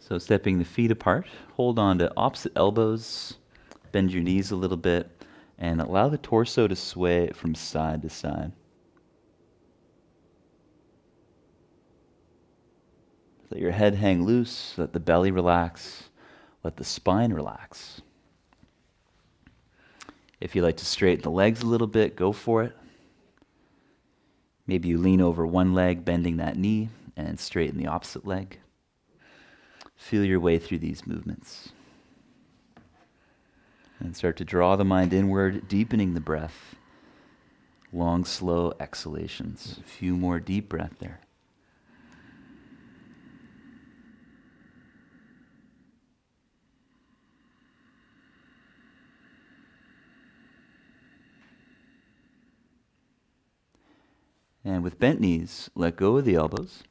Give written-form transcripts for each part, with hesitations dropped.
So stepping the feet apart, hold on to opposite elbows, bend your knees a little bit, and allow the torso to sway from side to side. Let your head hang loose, let the belly relax, let the spine relax. If you like to straighten the legs a little bit, go for it. Maybe you lean over one leg, bending that knee, and straighten the opposite leg. Feel your way through these movements. And start to draw the mind inward, deepening the breath. Long, slow exhalations. A few more deep breaths there. And with bent knees, let go of the elbows.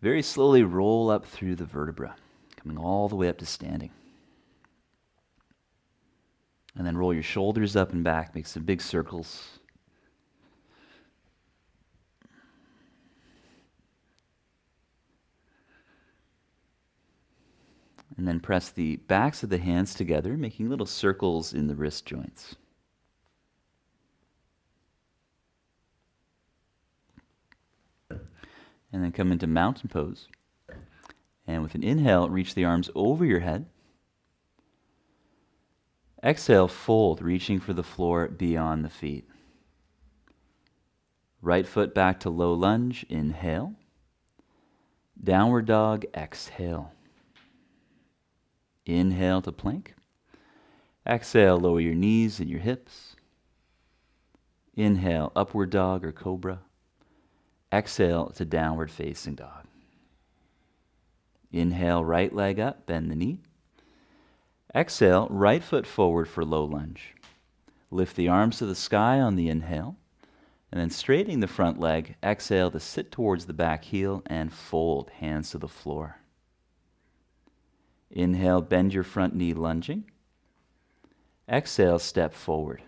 Very slowly roll up through the vertebra, coming all the way up to standing. And then roll your shoulders up and back, make some big circles. And then press the backs of the hands together, making little circles in the wrist joints. And then come into mountain pose. And with an inhale, reach the arms over your head. Exhale, fold, reaching for the floor beyond the feet. Right foot back to low lunge, inhale. Downward dog, exhale. Inhale to plank. Exhale, lower your knees and your hips. Inhale, upward dog or cobra. Exhale to downward facing dog. Inhale, right leg up, bend the knee. Exhale, right foot forward for low lunge. Lift the arms to the sky on the inhale, and then straightening the front leg, exhale to sit towards the back heel and fold, hands to the floor. Inhale, bend your front knee, lunging. Exhale, step forward.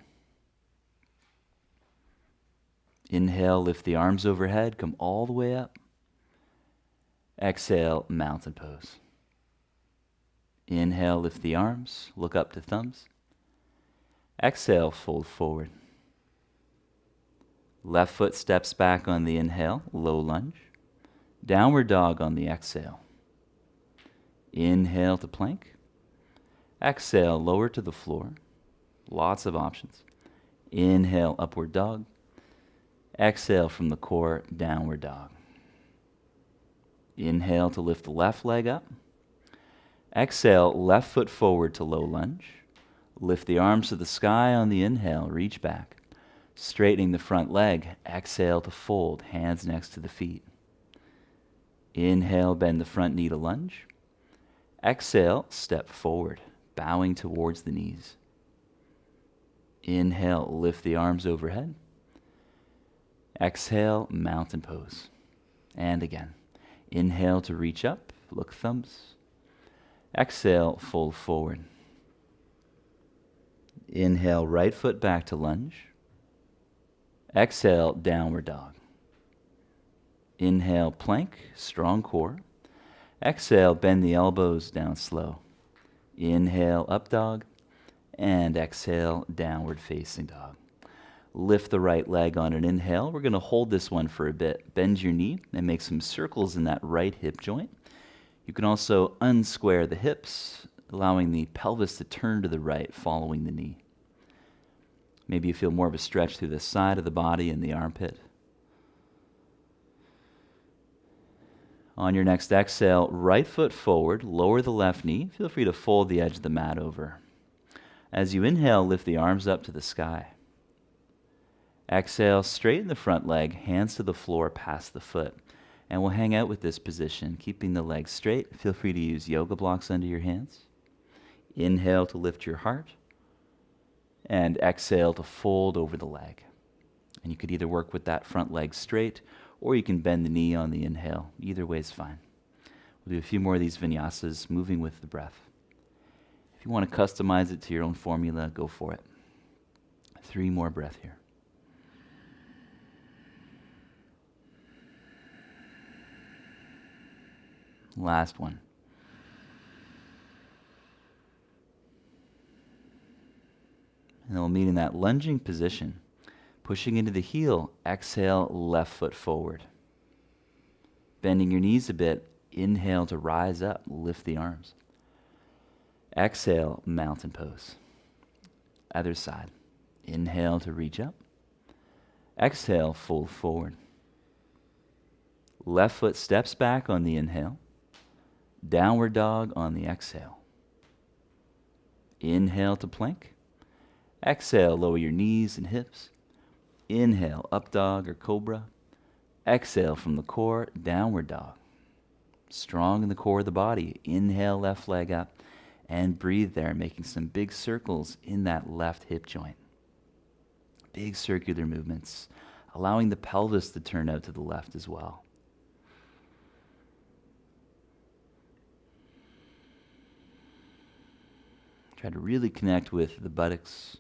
Inhale, lift the arms overhead, come all the way up. Exhale, mountain pose. Inhale, lift the arms, look up to thumbs. Exhale, fold forward. Left foot steps back on the inhale, low lunge. Downward dog on the exhale. Inhale to plank. Exhale, lower to the floor. Lots of options. Inhale, upward dog. Exhale from the core, downward dog. Inhale to lift the left leg up. Exhale, left foot forward to low lunge. Lift the arms to the sky on the inhale, reach back. Straightening the front leg, exhale to fold, hands next to the feet. Inhale, bend the front knee to lunge. Exhale, step forward, bowing towards the knees. Inhale, lift the arms overhead. Exhale, mountain pose. And again. Inhale to reach up, look thumbs. Exhale, fold forward. Inhale, right foot back to lunge. Exhale, downward dog. Inhale, plank, strong core. Exhale, bend the elbows down slow. Inhale, up dog. And exhale, downward facing dog. Lift the right leg on an inhale. We're going to hold this one for a bit. Bend your knee and make some circles in that right hip joint. You can also unsquare the hips, allowing the pelvis to turn to the right, following the knee. Maybe you feel more of a stretch through the side of the body and the armpit. On your next exhale, right foot forward, lower the left knee. Feel free to fold the edge of the mat over. As you inhale, lift the arms up to the sky. Exhale, straighten the front leg, hands to the floor past the foot. And we'll hang out with this position, keeping the legs straight. Feel free to use yoga blocks under your hands. Inhale to lift your heart. And exhale to fold over the leg. And you could either work with that front leg straight, or you can bend the knee on the inhale. Either way is fine. We'll do a few more of these vinyasas, moving with the breath. If you want to customize it to your own formula, go for it. 3 more breaths here. Last one. And then we'll meet in that lunging position. Pushing into the heel, exhale, left foot forward. Bending your knees a bit, inhale to rise up, lift the arms. Exhale, mountain pose. Other side. Inhale to reach up. Exhale, fold forward. Left foot steps back on the inhale. Downward dog on the exhale. Inhale to plank. Exhale, lower your knees and hips. Inhale, up dog or cobra. Exhale from the core, downward dog. Strong in the core of the body. Inhale, left leg up. And breathe there, making some big circles in that left hip joint. Big circular movements, allowing the pelvis to turn out to the left as well. Try to really connect with the buttocks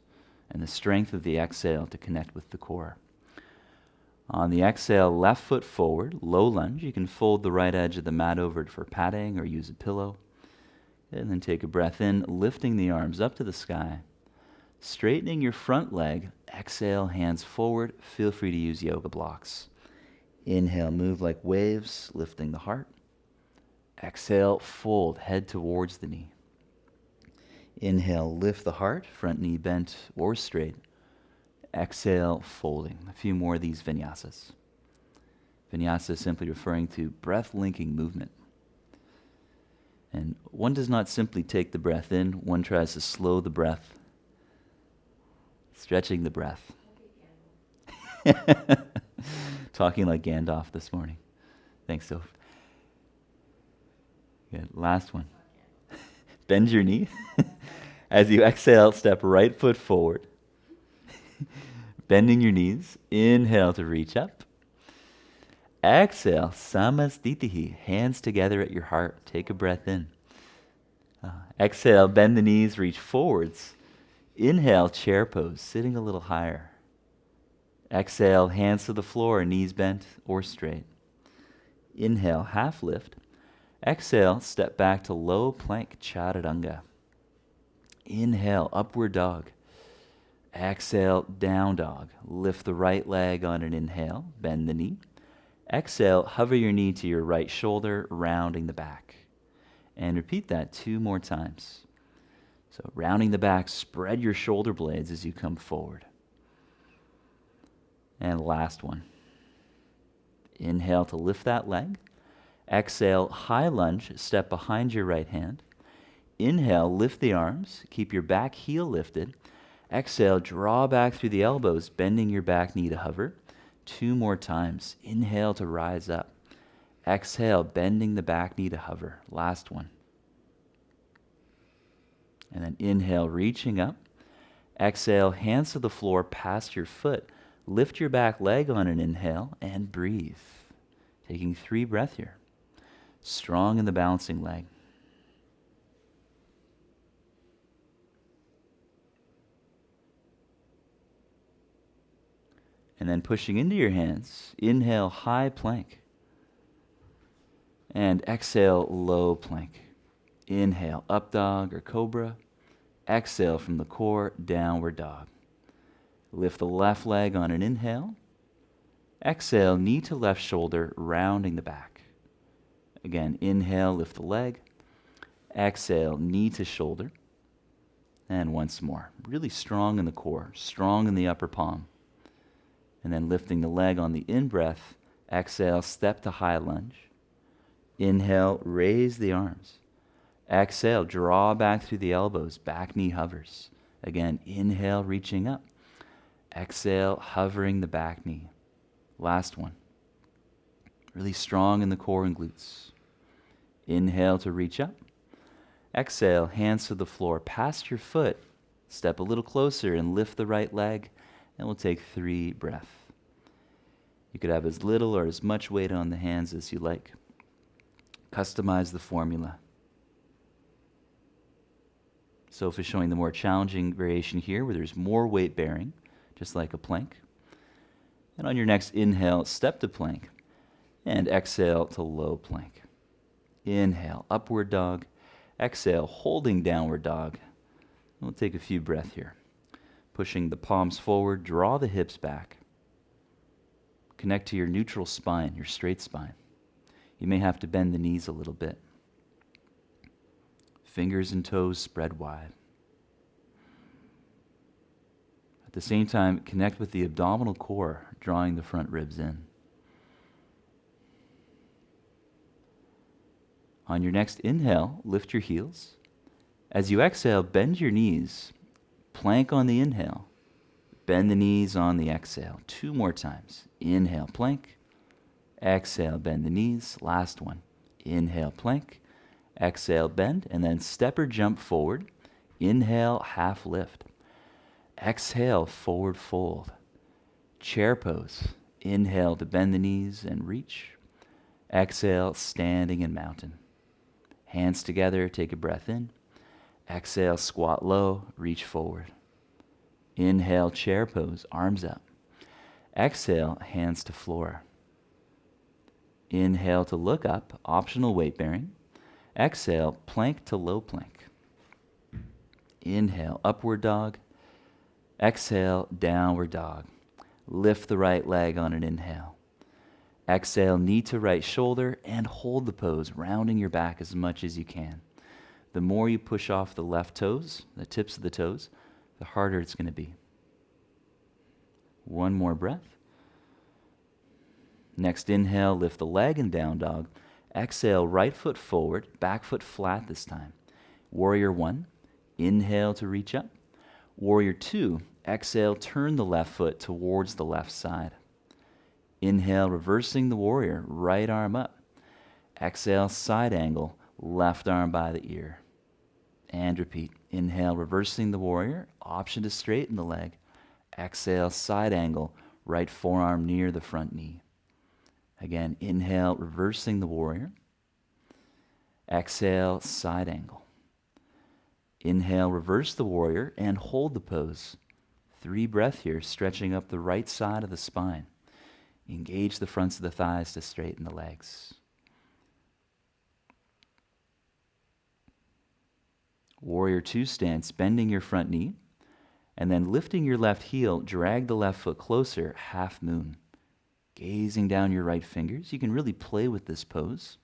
and the strength of the exhale to connect with the core. On the exhale, left foot forward, low lunge. You can fold the right edge of the mat over for padding or use a pillow. And then take a breath in, lifting the arms up to the sky. Straightening your front leg. Exhale, hands forward. Feel free to use yoga blocks. Inhale, move like waves, lifting the heart. Exhale, fold, head towards the knee. Inhale, lift the heart, front knee bent or straight. Exhale, folding. A few more of these vinyasas. Vinyasa is simply referring to breath-linking movement. And one does not simply take the breath in, one tries to slow the breath, stretching the breath. Talking like Gandalf this morning. Thanks, Soph. Good. Last one. Bend your knee. As you exhale, step right foot forward. Bending your knees. Inhale to reach up. Exhale, samastitihi, hands together at your heart. Take a breath in. Exhale, bend the knees, reach forwards. Inhale, chair pose, sitting a little higher. Exhale, hands to the floor, knees bent or straight. Inhale, half lift. Exhale, step back to low plank, chaturanga. Inhale, upward dog. Exhale, down dog. Lift the right leg on an inhale, bend the knee. Exhale, hover your knee to your right shoulder, rounding the back. And repeat that 2 more times. So rounding the back, spread your shoulder blades as you come forward. And last one. Inhale to lift that leg. Exhale, high lunge, step behind your right hand. Inhale, lift the arms, keep your back heel lifted. Exhale, draw back through the elbows, bending your back knee to hover. 2 more times. Inhale to rise up. Exhale, bending the back knee to hover. Last one. And then inhale, reaching up. Exhale, hands to the floor past your foot. Lift your back leg on an inhale and breathe. Taking 3 breaths here. Strong in the balancing leg. And then pushing into your hands, inhale, high plank. And exhale, low plank. Inhale, up dog or cobra. Exhale from the core, downward dog. Lift the left leg on an inhale. Exhale, knee to left shoulder, rounding the back. Again, inhale, lift the leg. Exhale, knee to shoulder. And once more, really strong in the core, strong in the upper palm. And then lifting the leg on the in-breath. Exhale, step to high lunge. Inhale, raise the arms. Exhale, draw back through the elbows, back knee hovers. Again, inhale, reaching up. Exhale, hovering the back knee. Last one. Really strong in the core and glutes. Inhale to reach up. Exhale, hands to the floor, past your foot. Step a little closer and lift the right leg. And we'll take 3 breaths. You could have as little or as much weight on the hands as you like. Customize the formula. Sophie is showing the more challenging variation here where there's more weight bearing, just like a plank. And on your next inhale, step to plank. And exhale to low plank. Inhale, upward dog. Exhale, holding downward dog. We'll take a few breaths here. Pushing the palms forward, draw the hips back. Connect to your neutral spine, your straight spine. You may have to bend the knees a little bit. Fingers and toes spread wide. At the same time, connect with the abdominal core, drawing the front ribs in. On your next inhale, lift your heels. As you exhale, bend your knees. Plank on the inhale. Bend the knees on the exhale. 2 more times. Inhale, plank. Exhale, bend the knees. Last one. Inhale, plank. Exhale, bend. And then step or jump forward. Inhale, half lift. Exhale, forward fold. Chair pose. Inhale to bend the knees and reach. Exhale, standing in mountain. Hands together, take a breath in. Exhale, squat low, reach forward. Inhale, chair pose, arms up. Exhale, hands to floor. Inhale to look up, optional weight bearing. Exhale, plank to low plank. Inhale, upward dog. Exhale, downward dog. Lift the right leg on an inhale. Exhale, knee to right shoulder, and hold the pose, rounding your back as much as you can. The more you push off the left toes, the tips of the toes, the harder it's going to be. One more breath. Next inhale, lift the leg and down dog. Exhale, right foot forward, back foot flat this time. Warrior 1, inhale to reach up. Warrior 2, exhale, turn the left foot towards the left side. Inhale, reversing the warrior, right arm up. Exhale, side angle, left arm by the ear. And repeat. Inhale, reversing the warrior, option to straighten the leg. Exhale, side angle, right forearm near the front knee. Again, inhale, reversing the warrior. Exhale, side angle. Inhale, reverse the warrior, and hold the pose. 3 breaths here, stretching up the right side of the spine. Engage the fronts of the thighs to straighten the legs. Warrior 2 stance, bending your front knee, and then lifting your left heel, drag the left foot closer, half moon. Gazing down your right fingers, you can really play with this pose.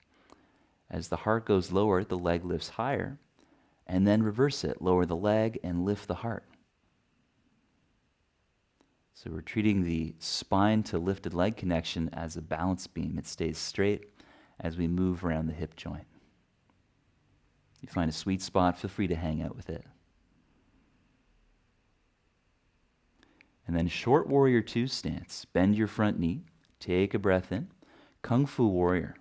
As the heart goes lower, the leg lifts higher, and then reverse it. Lower the leg and lift the heart. So we're treating the spine to lifted leg connection as a balance beam. It stays straight as we move around the hip joint. You find a sweet spot, feel free to hang out with it. And then short warrior 2 stance. Bend your front knee. Take a breath in. Kung Fu warrior.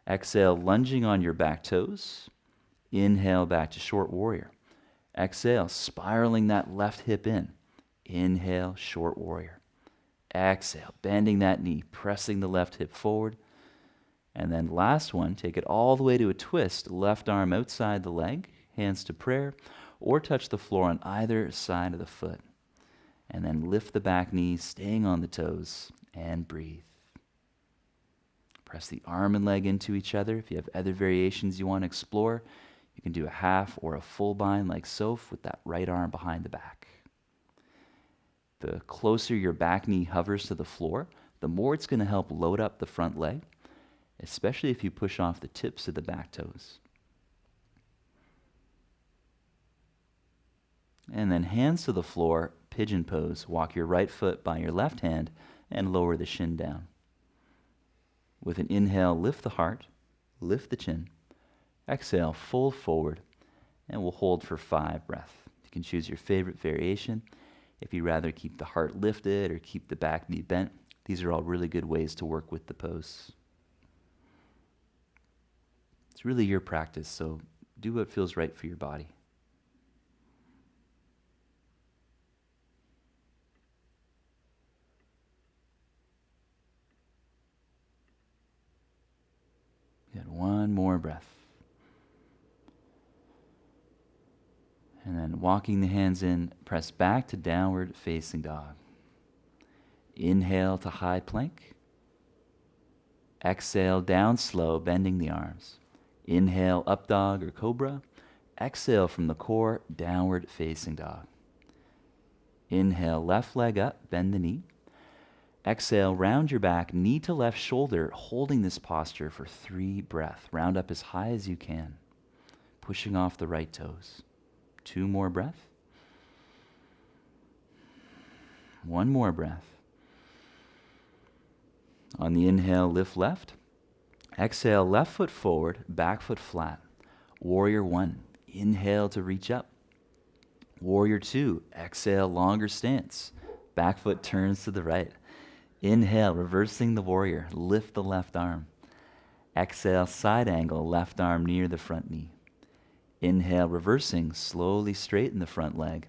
Exhale, lunging on your back toes. Inhale back to short warrior. Exhale, spiraling that left hip in. Inhale, short warrior. Exhale, bending that knee, pressing the left hip forward. And then last one, take it all the way to a twist. Left arm outside the leg, hands to prayer, or touch the floor on either side of the foot. And then lift the back knee, staying on the toes, and breathe. Press the arm and leg into each other. If you have other variations you want to explore, you can do a half or a full bind like so with that right arm behind the back. The closer your back knee hovers to the floor, the more it's going to help load up the front leg, especially if you push off the tips of the back toes. And then hands to the floor, pigeon pose. Walk your right foot by your left hand and lower the shin down. With an inhale, lift the heart, lift the chin. Exhale, fold forward, and we'll hold for 5 breaths. You can choose your favorite variation. If you'd rather keep the heart lifted or keep the back knee bent, these are all really good ways to work with the pose. It's really your practice, so do what feels right for your body. Good. One more breath. And then walking the hands in, press back to downward facing dog. Inhale to high plank. Exhale down slow, bending the arms. Inhale up dog or cobra. Exhale from the core, downward facing dog. Inhale, left leg up, bend the knee. Exhale, round your back, knee to left shoulder, holding this posture for 3 breaths. Round up as high as you can, pushing off the right toes. 2 more breaths. 1 more breath. On the inhale, lift left. Exhale, left foot forward, back foot flat. Warrior 1, inhale to reach up. Warrior 2, exhale, longer stance. Back foot turns to the right. Inhale, reversing the warrior, lift the left arm. Exhale, side angle, left arm near the front knee. Inhale, reversing, slowly straighten the front leg.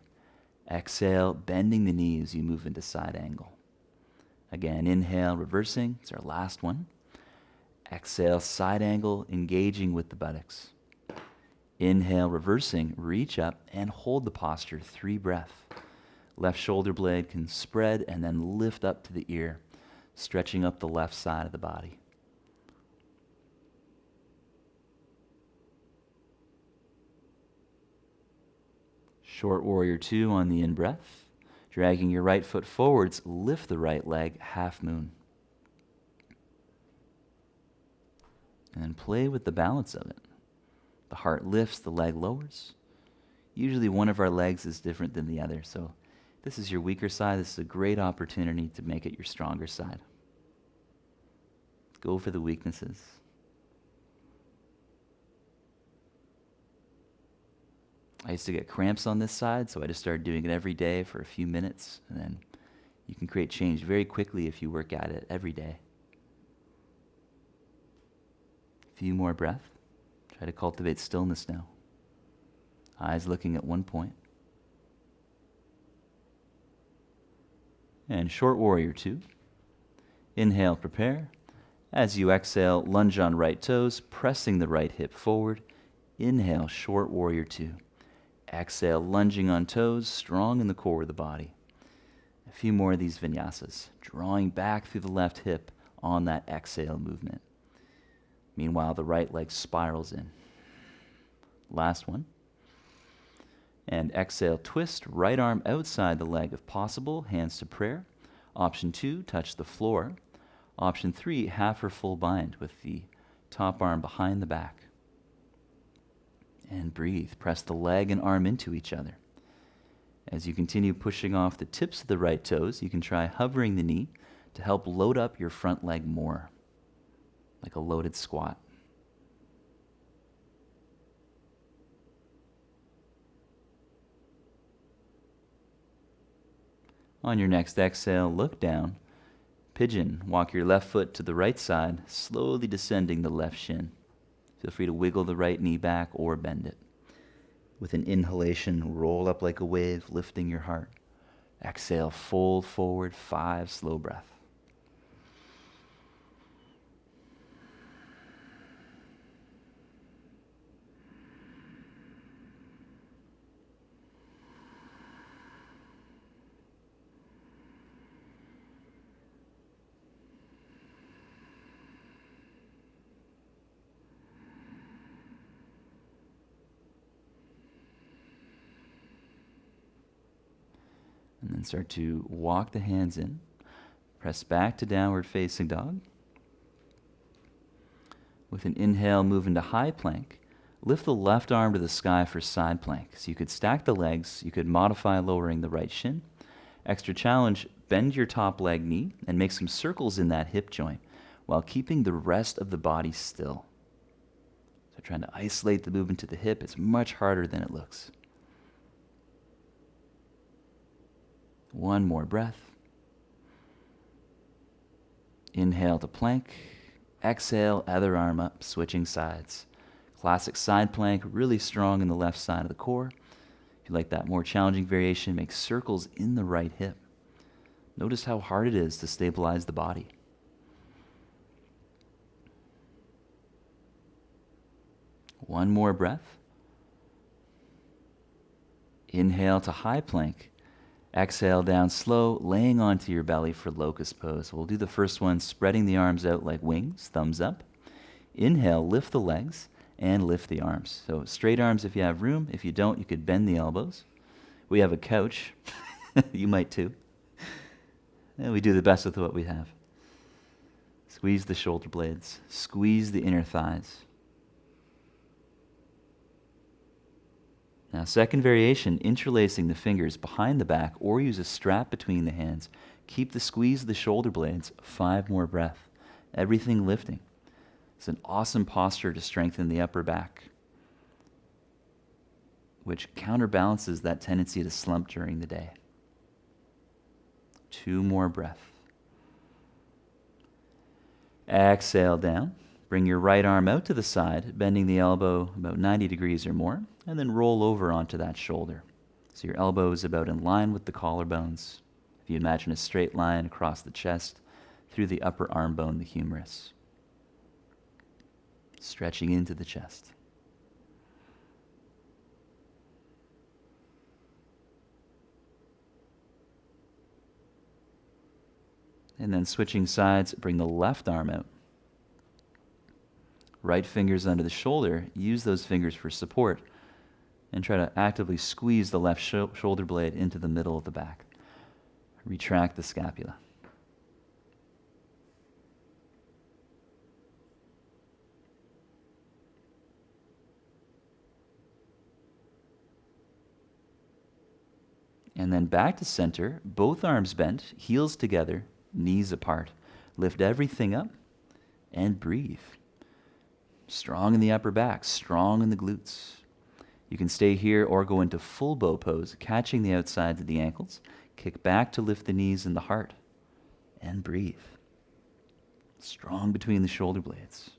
Exhale, bending the knee as you move into side angle. Again, inhale, reversing, it's our last one. Exhale, side angle, engaging with the buttocks. Inhale, reversing, reach up and hold the posture, 3 breaths. Left shoulder blade can spread and then lift up to the ear, stretching up the left side of the body. Short warrior 2 on the in-breath. Dragging your right foot forwards, lift the right leg, half moon. And then play with the balance of it. The heart lifts, the leg lowers. Usually one of our legs is different than the other, so this is your weaker side. This is a great opportunity to make it your stronger side. Go for the weaknesses. I used to get cramps on this side, so I just started doing it every day for a few minutes, and then you can create change very quickly if you work at it every day. A few more breaths. Try to cultivate stillness now. Eyes looking at one point. And short warrior 2. Inhale, prepare. As you exhale, lunge on right toes, pressing the right hip forward. Inhale, short warrior 2. Exhale, lunging on toes, strong in the core of the body. A few more of these vinyasas, drawing back through the left hip on that exhale movement. Meanwhile, the right leg spirals in. Last one. And exhale, twist, right arm outside the leg if possible, hands to prayer. Option 2, touch the floor. Option 3, half or full bind with the top arm behind the back. And breathe. Press the leg and arm into each other. As you continue pushing off the tips of the right toes, you can try hovering the knee to help load up your front leg more, like a loaded squat. On your next exhale, look down. Pigeon, walk your left foot to the right side, slowly descending the left shin. Feel free to wiggle the right knee back or bend it. With an inhalation, roll up like a wave, lifting your heart. Exhale, fold forward, 5 slow breaths. And then start to walk the hands in. Press back to downward facing dog. With an inhale, move into high plank. Lift the left arm to the sky for side plank. So you could stack the legs. You could modify lowering the right shin. Extra challenge, bend your top leg knee and make some circles in that hip joint while keeping the rest of the body still. So trying to isolate the movement to the hip is much harder than it looks. 1 more breath. Inhale to plank. Exhale, other arm up, switching sides. Classic side plank, really strong in the left side of the core. If you like that more challenging variation, make circles in the right hip. Notice how hard it is to stabilize the body. One more breath. Inhale to high plank. Exhale down slow, laying onto your belly for locust pose. We'll do the first one, spreading the arms out like wings, thumbs up. Inhale, lift the legs and lift the arms. So straight arms if you have room. If you don't, you could bend the elbows. We have a couch. You might too. And we do the best with what we have. Squeeze the shoulder blades. Squeeze the inner thighs. Now, second variation, interlacing the fingers behind the back or use a strap between the hands. Keep the squeeze of the shoulder blades. 5 more breaths. Everything lifting. It's an awesome posture to strengthen the upper back, which counterbalances that tendency to slump during the day. 2 more breaths. Exhale down. Bring your right arm out to the side, bending the elbow about 90 degrees or more, and then roll over onto that shoulder. So your elbow is about in line with the collarbones. If you imagine a straight line across the chest, through the upper arm bone, the humerus. Stretching into the chest. And then switching sides, bring the left arm out. Right fingers under the shoulder, use those fingers for support, and try to actively squeeze the left shoulder blade into the middle of the back. Retract the scapula. And then back to center, both arms bent, heels together, knees apart. Lift everything up and breathe. Strong in the upper back, strong in the glutes. You can stay here or go into full bow pose, catching the outsides of the ankles. Kick back to lift the knees and the heart. And breathe. Strong between the shoulder blades.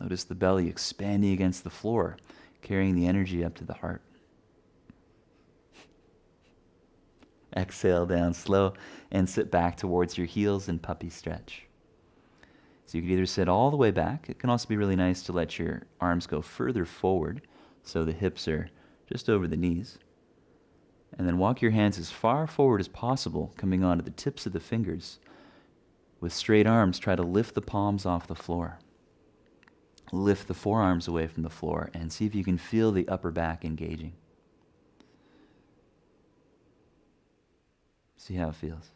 Notice the belly expanding against the floor, carrying the energy up to the heart. Exhale down slow and sit back towards your heels in puppy stretch. So you can either sit all the way back. It can also be really nice to let your arms go further forward so the hips are just over the knees. And then walk your hands as far forward as possible, coming onto the tips of the fingers. With straight arms, try to lift the palms off the floor. Lift the forearms away from the floor and see if you can feel the upper back engaging. See how it feels.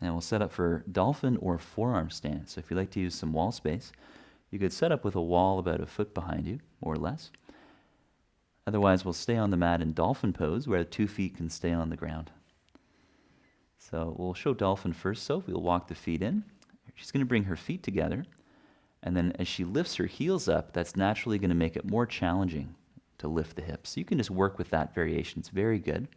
And we'll set up for dolphin or forearm stand. So if you like to use some wall space, you could set up with a wall about a foot behind you, or less. Otherwise, we'll stay on the mat in dolphin pose, where 2 feet can stay on the ground. So we'll show dolphin first. So we'll walk the feet in. She's going to bring her feet together. And then as she lifts her heels up, that's naturally going to make it more challenging to lift the hips. So you can just work with that variation. It's very good.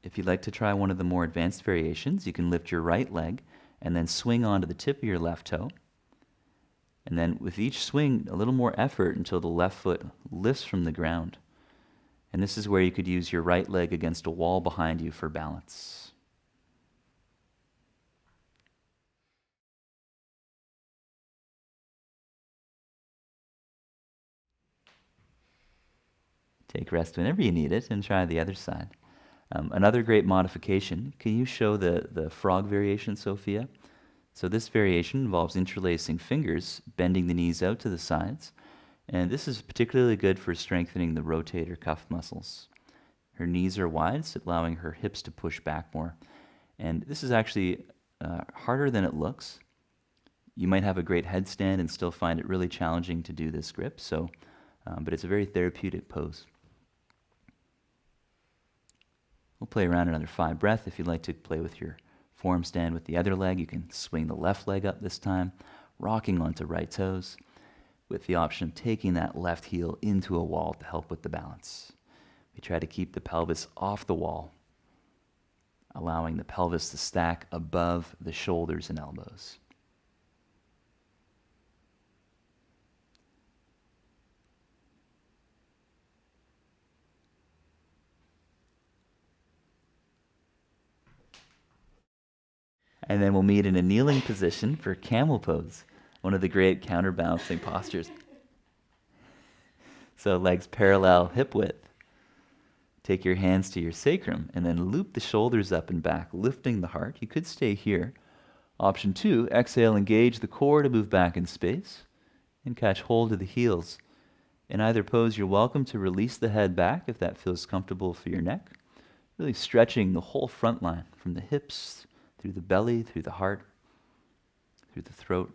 If you'd like to try one of the more advanced variations, you can lift your right leg and then swing onto the tip of your left toe. And then with each swing, a little more effort until the left foot lifts from the ground. And this is where you could use your right leg against a wall behind you for balance. Take rest whenever you need it and try the other side. Another great modification, can you show the frog variation, Sophia? So this variation involves interlacing fingers, bending the knees out to the sides, and this is particularly good for strengthening the rotator cuff muscles. Her knees are wide, so allowing her hips to push back more. And this is actually harder than it looks. You might have a great headstand and still find it really challenging to do this grip, but it's a very therapeutic pose. We'll play around another 5 breaths. If you'd like to play with your form stand with the other leg, you can swing the left leg up this time, rocking onto right toes, with the option of taking that left heel into a wall to help with the balance. We try to keep the pelvis off the wall, allowing the pelvis to stack above the shoulders and elbows. And then we'll meet in a kneeling position for camel pose, one of the great counterbalancing postures. So legs parallel, hip width. Take your hands to your sacrum and then loop the shoulders up and back, lifting the heart. You could stay here, Option 2, exhale, engage the core to move back in space and catch hold of the heels. In either pose, you're welcome to release the head back if that feels comfortable for your neck, really stretching the whole front line from the hips, through the belly, through the heart, through the throat.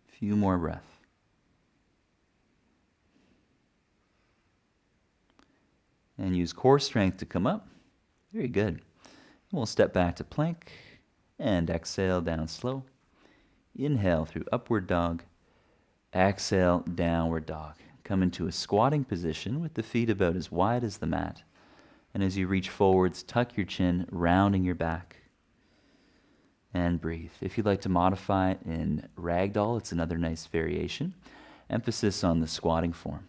A few more breaths. And use core strength to come up. Very good. We'll step back to plank and exhale down slow. Inhale through upward dog. Exhale, downward dog. Come into a squatting position with the feet about as wide as the mat. And as you reach forwards, tuck your chin, rounding your back. And breathe. If you'd like to modify it in ragdoll, it's another nice variation. Emphasis on the squatting form.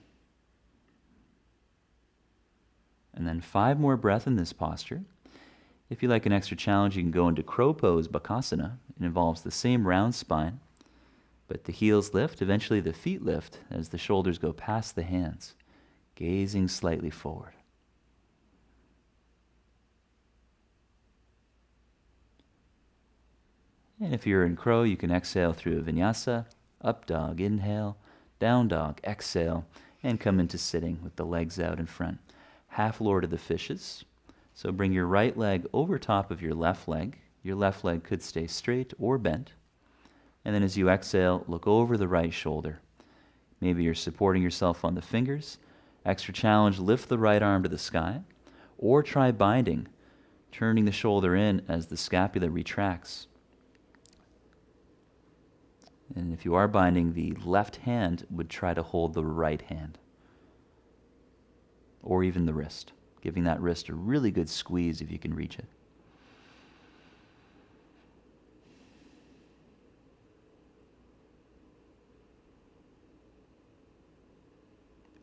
And then 5 more breaths in this posture. If you like an extra challenge, you can go into crow pose, Bakasana. It involves the same round spine, but the heels lift, eventually the feet lift as the shoulders go past the hands, gazing slightly forward. And if you're in crow, you can exhale through a vinyasa, up dog, inhale, down dog, exhale, and come into sitting with the legs out in front. Half lord of the fishes. So bring your right leg over top of your left leg. Your left leg could stay straight or bent. And then as you exhale, look over the right shoulder. Maybe you're supporting yourself on the fingers. Extra challenge, lift the right arm to the sky. Or try binding, turning the shoulder in as the scapula retracts. And if you are binding, the left hand would try to hold the right hand. Or even the wrist, giving that wrist a really good squeeze if you can reach it.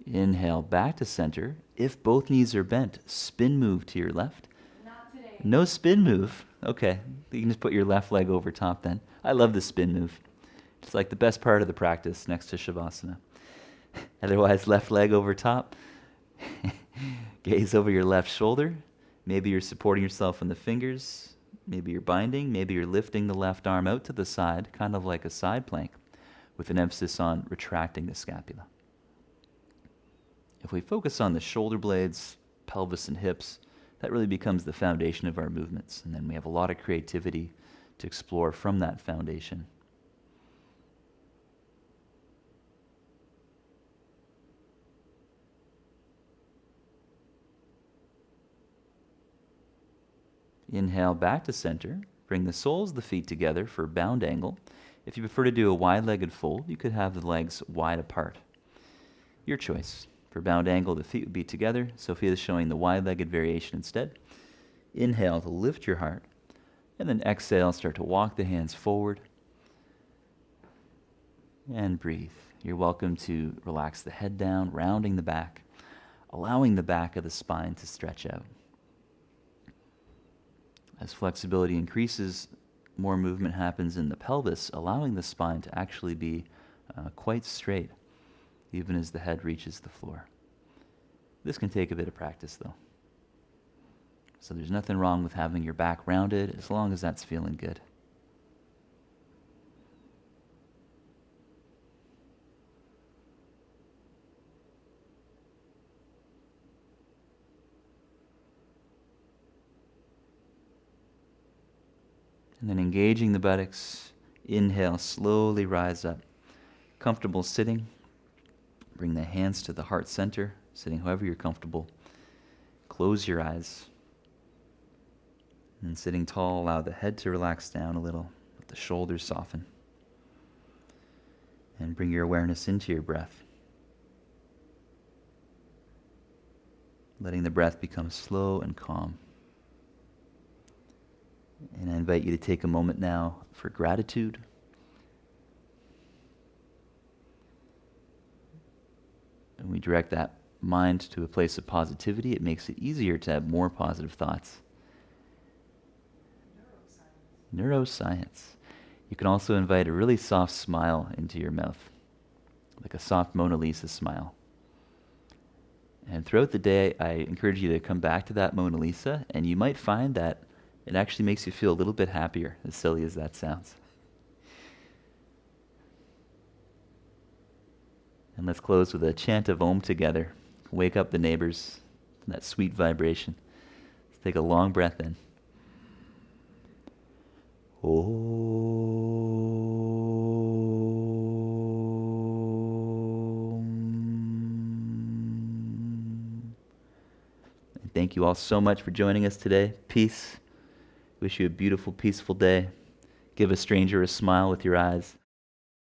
Inhale back to center. If both knees are bent, spin move to your left. Not today. No spin move. Okay, you can just put your left leg over top then. I love the spin move. It's like the best part of the practice next to Shavasana. Otherwise, left leg over top. Gaze over your left shoulder. Maybe you're supporting yourself on the fingers. Maybe you're binding. Maybe you're lifting the left arm out to the side, kind of like a side plank, with an emphasis on retracting the scapula. If we focus on the shoulder blades, pelvis, and hips, that really becomes the foundation of our movements. And then we have a lot of creativity to explore from that foundation. Inhale back to center. Bring the soles of the feet together for bound angle. If you prefer to do a wide-legged fold, you could have the legs wide apart. Your choice. For bound angle, the feet would be together. Sophia is showing the wide-legged variation instead. Inhale to lift your heart. And then exhale, start to walk the hands forward. And breathe. You're welcome to relax the head down, rounding the back, allowing the back of the spine to stretch out. As flexibility increases, more movement happens in the pelvis, allowing the spine to actually be quite straight, even as the head reaches the floor. This can take a bit of practice, though. So there's nothing wrong with having your back rounded, as long as that's feeling good. And then engaging the buttocks. Inhale, slowly rise up. Comfortable sitting. Bring the hands to the heart center, sitting however you're comfortable. Close your eyes. And sitting tall, allow the head to relax down a little. Let the shoulders soften. And bring your awareness into your breath. Letting the breath become slow and calm. And I invite you to take a moment now for gratitude. And we direct that mind to a place of positivity. It makes it easier to have more positive thoughts. Neuroscience. You can also invite a really soft smile into your mouth, like a soft Mona Lisa smile. And throughout the day, I encourage you to come back to that Mona Lisa, and you might find that It actually makes you feel a little bit happier, as silly as that sounds. And let's close with a chant of Om together. Wake up the neighbors, that sweet vibration. Let's take a long breath in. Om. And thank you all so much for joining us today. Peace. Wish you a beautiful, peaceful day. Give a stranger a smile with your eyes.